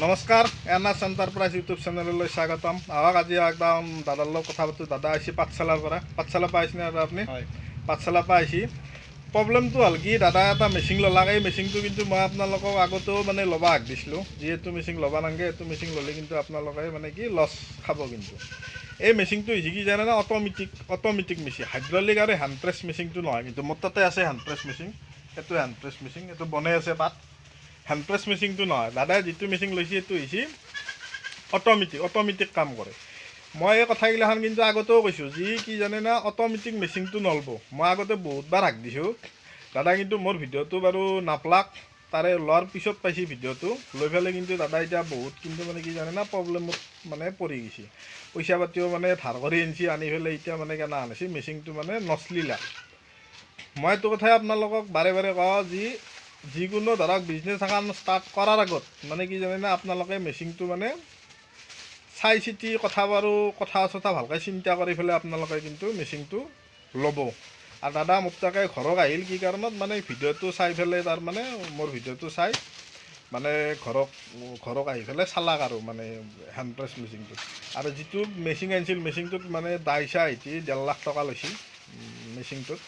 নমস্কাৰ NS enterprise YouTube চেনেললৈ স্বাগতম। আহক আজি একদম দাদাৰ লগত কথা পাতোঁ। দাদা আহিছে পাঠশালাৰ পৰা। পাঠশালাৰ পৰা আহিছেনে দাদা আপুনি? হয়, পাঠশালাৰ পৰা আহিছে। প্ৰব্লেমটো হ'ল কি, দাদা এটা মেচিন ল'লাক। এই মেচিনটো কিন্তু মই আপোনালোকক আগতেও মানে ল'ব হাক দিছিলোঁ, যিহেতু মেচিন ল'ব নালাগে। এইটো মেচিন ল'লে কিন্তু আপোনালোকে মানে কি লছ খাব। কিন্তু এই মেচিনটো হৈছে কি জানেনে, অট'মেটিক মেচিন, হাইড্ৰলিক আৰু হেণ্ড প্ৰেছ মেচিনটো নহয়। কিন্তু মোৰ তাতে আছে হেণ্ড প্ৰেছ মেচিন, এইটো হেণ্ড প্ৰেছ মেচিন, এইটো বনাই আছে পাত। হেণ্ড প্ৰেছ মেচিনটো নহয়, দাদাই যিটো মেচিন লৈছে এইটো হৈছে অট'মেটিক কাম কৰে। মই এই কথাগিলাখান কিন্তু আগতেও কৈছোঁ, যি কি জানে না, অট'মেটিক মেচিনটো নল'ব। মই আগতে বহুতবাৰ হাক দিছোঁ। দাদা কিন্তু মোৰ ভিডিঅ'টো বাৰু নাপলাক, তাৰে লোৱাৰ পিছত পাইছে ভিডিঅ'টো। লৈ পেলাই কিন্তু দাদা এতিয়া বহুত কিন্তু মানে কি জানে না, প্ৰব্লেমত মানে পৰি গৈছে। পইচা পাতিও মানে ধাৰ কৰি আনিছে, আনি পেলাই এতিয়া মানে কেনে আনিছে মেচিনটো মানে নচলিলা। মই এইটো কথাই আপোনালোকক বাৰে বাৰে কওঁ, যিকোনো ধৰক বিজনেছ এখন ষ্টাৰ্ট কৰাৰ আগত মানে কি জানে না, আপোনালোকে মেচিনটো মানে চাই চিতি কথা চথা ভালকৈ চিন্তা কৰি পেলাই আপোনালোকে কিন্তু মেচিনটো ল'ব। আৰু দাদা মোৰ তাকে ঘৰত আহিল কি কাৰণত, মানে ভিডিঅ'টো চাই পেলাই, তাৰমানে মোৰ ভিডিঅ'টো চাই মানে ঘৰত আহি পেলাই চালাক আৰু মানে হেণ্ড প্ৰেছ মেচিনটো। আৰু যিটো মেচিন আনিছিল, মেচিনটোত মানে দাইচা আহিছে 1.5 লাখ টকা লৈছিল মেচিনটোত।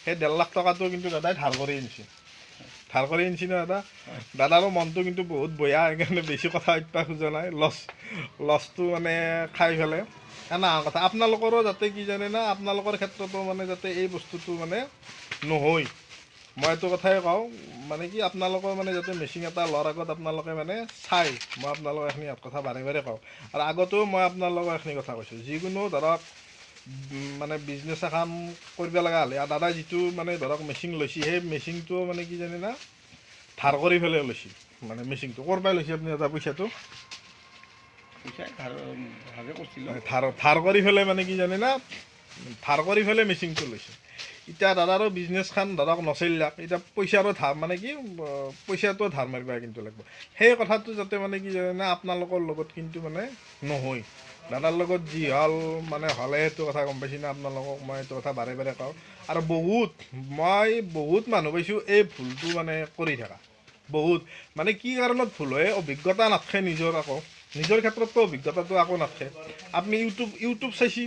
সেই 1.5 লাখ টকাটো কিন্তু দাদাই ধাৰ কৰি আনিছে। ধাৰ কৰি আনিছে ন দাদা? দাদাৰো মনটো কিন্তু বহুত বেয়া, সেইকাৰণে বেছি কথা পাতিব খোজা নাই। লছটো মানে খাই পেলাই এনে কথা। আপোনালোকৰো যাতে কি জানে না, আপোনালোকৰ ক্ষেত্ৰতো মানে যাতে এই বস্তুটো মানে নহয়, মই এইটো কথাই কওঁ। মানে কি, আপোনালোকৰ মানে যাতে মেচিন এটা লোৱাৰ আগত আপোনালোকে মানে চাই, মই আপোনালোকক এইখিনি কথা বাৰে বাৰে কওঁ। আৰু আগতেও মই আপোনালোকক এইখিনি কথা কৈছোঁ, যিকোনো ধৰক মানে বিজনেছ এখন কৰিব লগা হ'লে, আৰু দাদাই যিটো মানে ধৰক মেচিন লৈছে, সেই মেচিনটো মানে কি জানে না, ধাৰ কৰি পেলাই লৈছে। মানে মেচিনটো ক'ৰ পৰাই লৈছে আপুনি দাদা পইচাটো? ধাৰ কৰি পেলাই মানে কি জানে না, ধাৰ কৰি পেলাই মেচিনটো লৈছে। এতিয়া দাদাৰো বিজনেছখন ধৰক নচলিলাক, এতিয়া পইচাৰো ধাৰ মানে কি, পইচাটো ধাৰ মাৰিব কিন্তু লাগিব। সেই কথাটো যাতে মানে কি জানে না, আপোনালোকৰ লগত কিন্তু মানে নহয়। দাদাৰ লগত যি হ'ল মানে হ'লে, সেইটো কথা গম পাইছে না। আপোনালোকক মই এইটো কথা বাৰে বাৰে কওঁ। আৰু মই বহুত মানুহ পাইছোঁ এই ভুলটো মানে কৰি থকা। বহুত মানে কি কাৰণত ভুল হয়, অভিজ্ঞতা নাথাকে নিজৰ। আকৌ নিজৰ ক্ষেত্ৰততো অভিজ্ঞতাটো আকৌ নাথাকে। আপুনি ইউটিউব চাইছে,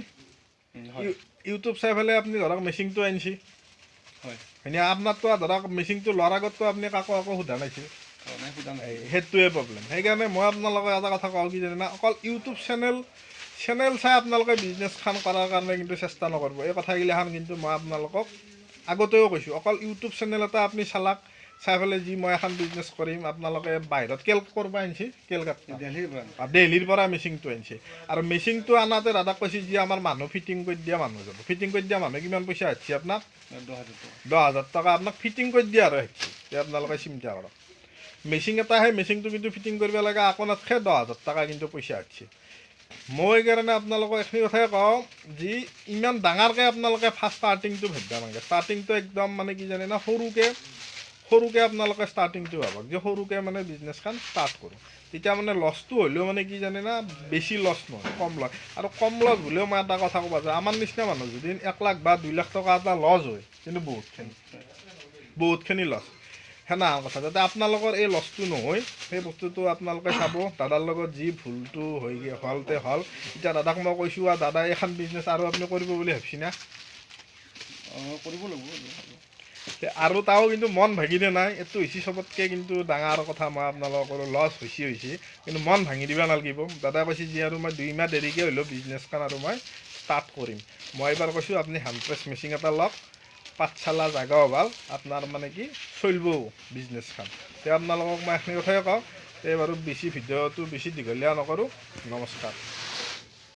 ইউটিউব চাই পেলাই আপুনি ধৰক মেচিনটো আনিছে, হয় এনে আপোনাৰতো ধৰক মেচিনটো লোৱাৰ আগততো আপুনি কাকো সোধা নাছিল। সেইটোৱে প্ৰব্লেম। সেইকাৰণে মই আপোনালোকক এটা কথা কওঁ, কি জানে না, অকল ইউটিউব চেনেল চাই আপোনালোকে বিজনেছখন কৰাৰ কাৰণে কিন্তু চেষ্টা নকৰিব। এই কথাগিলাখান কিন্তু মই আপোনালোকক আগতেও কৈছোঁ। অকল ইউটিউব চেনেল এটা আপুনি চাই পেলাই যি মই এখন বিজনেছ কৰিম, আপোনালোকে বাহিৰত ক'ৰ পৰা আনিছে, দিল্লীৰ পৰা মেচিনটো আনিছে। আৰু মেচিনটো আনাতে দাদাক কৈছে, যি আমাৰ মানুহ ফিটিং কৰি দিয়া মানুহ যাব। ফিটিং কৰি দিয়া মানুহে কিমান পইচা আহিছে আপোনাক? 10,000 টকা আপোনাক ফিটিং কৰি দিয়া আৰু আহিছে। আপোনালোকে চিন্তা কৰক, মেচিন এটা সেই মেচিনটো কিন্তু ফিটিং কৰিব লাগে, আপোনাতকৈ 10,000 টকা কিন্তু পইচা আহিছে। মই সেইকাৰণে আপোনালোকক এইখিনি কথাই কওঁ, যি ইমান ডাঙৰকৈ আপোনালোকে ফাৰ্ষ্ট ষ্টাৰ্টিংটো ভাবিব নালাগে। ষ্টাৰ্টিংটো একদম মানে কি জানে না, সৰুকৈ আপোনালোকে ষ্টাৰ্টিংটো ভাবক, যে সৰুকৈ মানে বিজনেছখন ষ্টাৰ্ট কৰোঁ। তেতিয়া মানে লছটো হ'লেও মানে কি জানে না, বেছি লছ নহয়, কম লছ। আৰু কম লছ হ'লেও মই এটা কথা ক'ব যাওঁ, আমাৰ নিচিনা মানুহ যদি 1 লাখ বা 2 লাখ টকা এটা লছ হয়, কিন্তু বহুতখিনি লছ। সেনা কথা, যাতে আপোনালোকৰ এই লছটো নহয়, সেই বস্তুটো আপোনালোকে চাব। দাদাৰ লগত যি ভুলটো হ'ল। এতিয়া দাদাক মই কৈছোঁ, আৰু দাদাই এখন বিজনেছ আৰু আপুনি কৰিব বুলি ভাবিছে না? কৰিব লাগিব। আৰু তাও কিন্তু মন ভাঙি দিয়া নাই। এইটো হৈছে চবতকৈ কিন্তু ডাঙৰ কথা। মই আপোনালোকৰ লছ হৈছে, কিন্তু মন ভাঙি দিব নালাগিব। দাদাই কৈছে, যি আৰু মই 2 মাহ দেৰিকৈ হ'লেও বিজনেছখন আৰু মই ষ্টাৰ্ট কৰিম। মই এইবাৰ কৈছোঁ, আপুনি হেণ্ড প্ৰেছ মেচিন এটা লওক, পাঠশালা জাগাও ভাল, আপোনাৰ মানে কি চলিব বিজনেছখন। এতিয়া আপোনালোকক মই এইখিনি কথাই কওঁ। এই বাৰু বেছি ভিডিঅ'টো বেছি দীঘলীয়া নকৰোঁ। নমস্কাৰ।